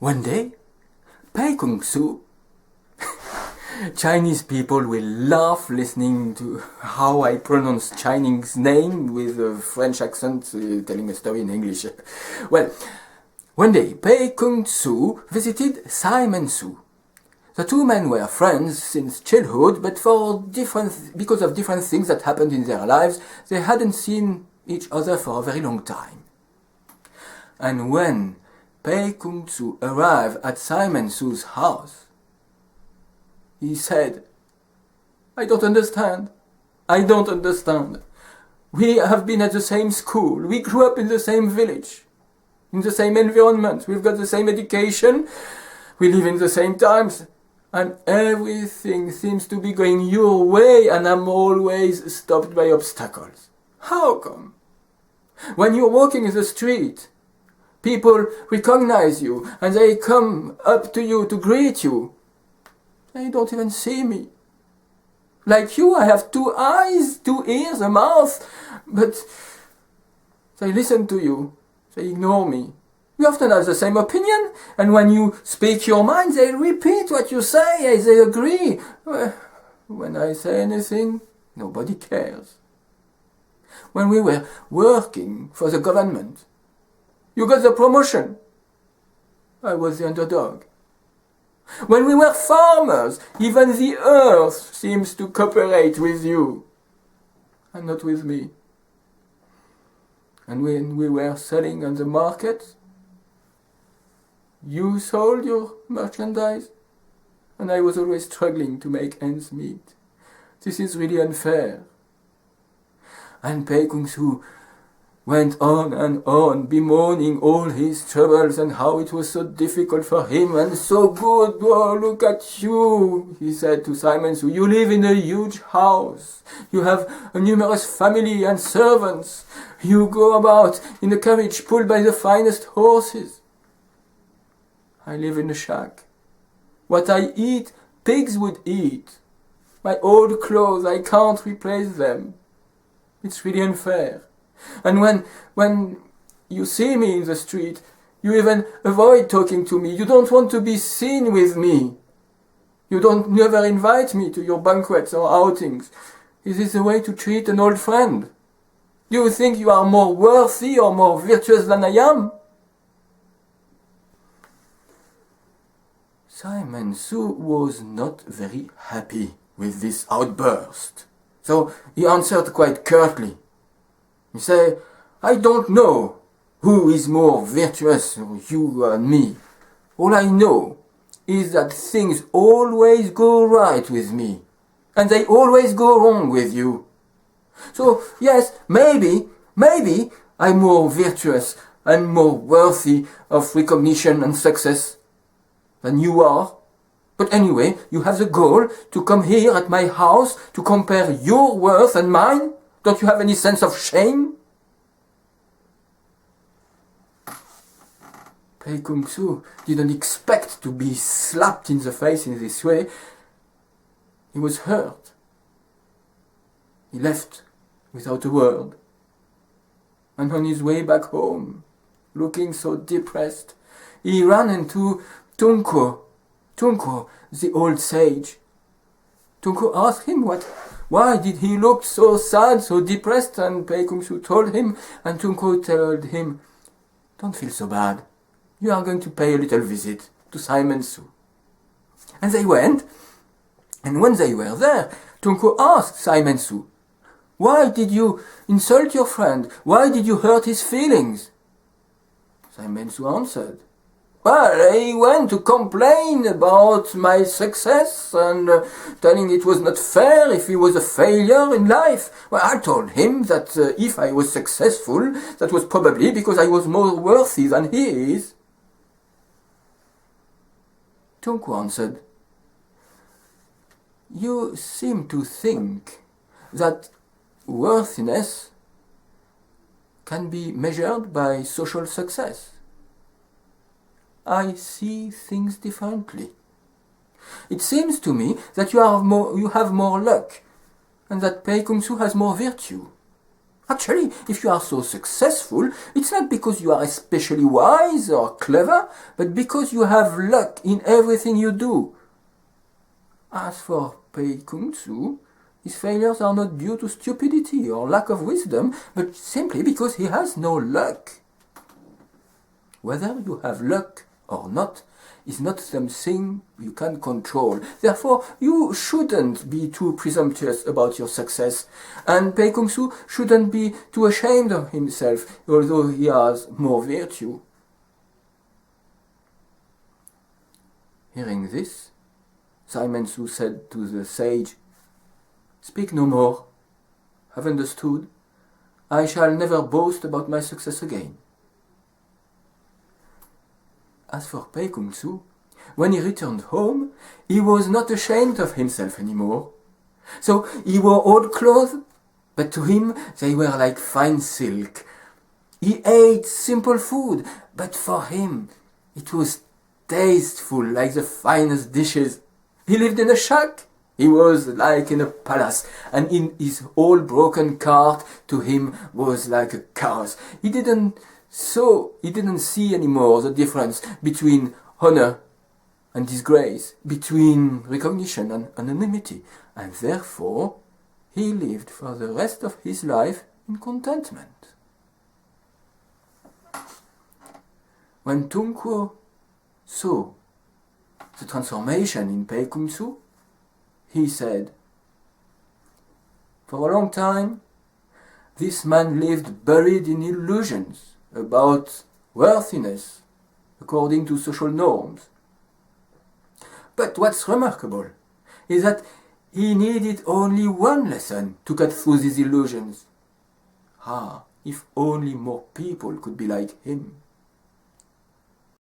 One day, Pei Kung Tzu. Chinese people will laugh listening to how I pronounce Chinese name with a French accent telling a story in English. Well, one day Pei Kung Tzu visited Simon Tzu. The two men were friends since childhood, but because of different things that happened in their lives, they hadn't seen each other for a very long time. And when Pei Kung Tzu arrived at Simon Tzu's house, he said, I don't understand. We have been at the same school. We grew up in the same village, in the same environment. We've got the same education. We live in the same times. And everything seems to be going your way, and I'm always stopped by obstacles. How come? When you're walking in the street, people recognize you, and they come up to you to greet you. They don't even see me. Like you, I have 2 eyes, 2 ears, a mouth, but they listen to you. They ignore me. We often have the same opinion, and when you speak your mind, they repeat what you say, they agree. When I say anything, nobody cares. When we were working for the government, you got the promotion. I was the underdog. When we were farmers, even the earth seems to cooperate with you, and not with me. And when we were selling on the market, you sold your merchandise, and I was always struggling to make ends meet. This is really unfair. And Pei Kung Tzu went on, bemoaning all his troubles and how it was so difficult for him and so good. Oh, look at you, he said to Simon Tzu. You live in a huge house. You have a numerous family and servants. You go about in a carriage pulled by the finest horses. I live in a shack. What I eat, pigs would eat. My old clothes, I can't replace them. It's really unfair. And when you see me in the street, you even avoid talking to me. You don't want to be seen with me. You don't never invite me to your banquets or outings. Is this the way to treat an old friend? Do you think you are more worthy or more virtuous than I am? Simon Tzu was not very happy with this outburst. So he answered quite curtly. He said, I don't know who is more virtuous, you and me. All I know is that things always go right with me, and they always go wrong with you. So, yes, maybe I'm more virtuous and more worthy of recognition and success than you are. But anyway, you have the goal to come here at my house to compare your worth and mine? Don't you have any sense of shame? Pei Kung Tzu didn't expect to be slapped in the face in this way. He was hurt. He left without a word. And on his way back home, looking so depressed, he ran into Tunko, the old sage. Tunko asked him why did he look so sad, so depressed, and Pei Kung Tzu told him, and Tunko told him, don't feel so bad. You are going to pay a little visit to Simon Tzu. And they went, and when they were there, Tunko asked Simon Tzu, why did you insult your friend? Why did you hurt his feelings? Simon Tzu answered, well, he went to complain about my success and telling it was not fair if he was a failure in life. Well, I told him that if I was successful, that was probably because I was more worthy than he is. Tunku answered, you seem to think that worthiness can be measured by social success. I see things differently. It seems to me that you have more luck, and that Pei Kung Tzu has more virtue. Actually, if you are so successful, it's not because you are especially wise or clever, but because you have luck in everything you do. As for Pei Kung Tzu, his failures are not due to stupidity or lack of wisdom, but simply because he has no luck. Whether you have luck or not is not something you can control. Therefore, you shouldn't be too presumptuous about your success. And Pei Kung Tzu shouldn't be too ashamed of himself, although he has more virtue. Hearing this, Simon Tzu said to the sage, "Speak no more. Have understood. I shall never boast about my success again." As for Pei Kung Tzu, when he returned home, he was not ashamed of himself anymore. So he wore old clothes, but to him they were like fine silk. He ate simple food, but for him it was tasteful like the finest dishes. He lived in a shack. He was like in a palace, and in his old broken cart to him was like a carrosse. He didn't see anymore the difference between honor and disgrace, between recognition and anonymity, and therefore he lived for the rest of his life in contentment. When Tung Kuo saw the transformation in Pei Kung Tzu, he said, "For a long time, this man lived buried in illusions about worthiness according to social norms. But what's remarkable is that he needed only one lesson to cut through these illusions. If only more people could be like him."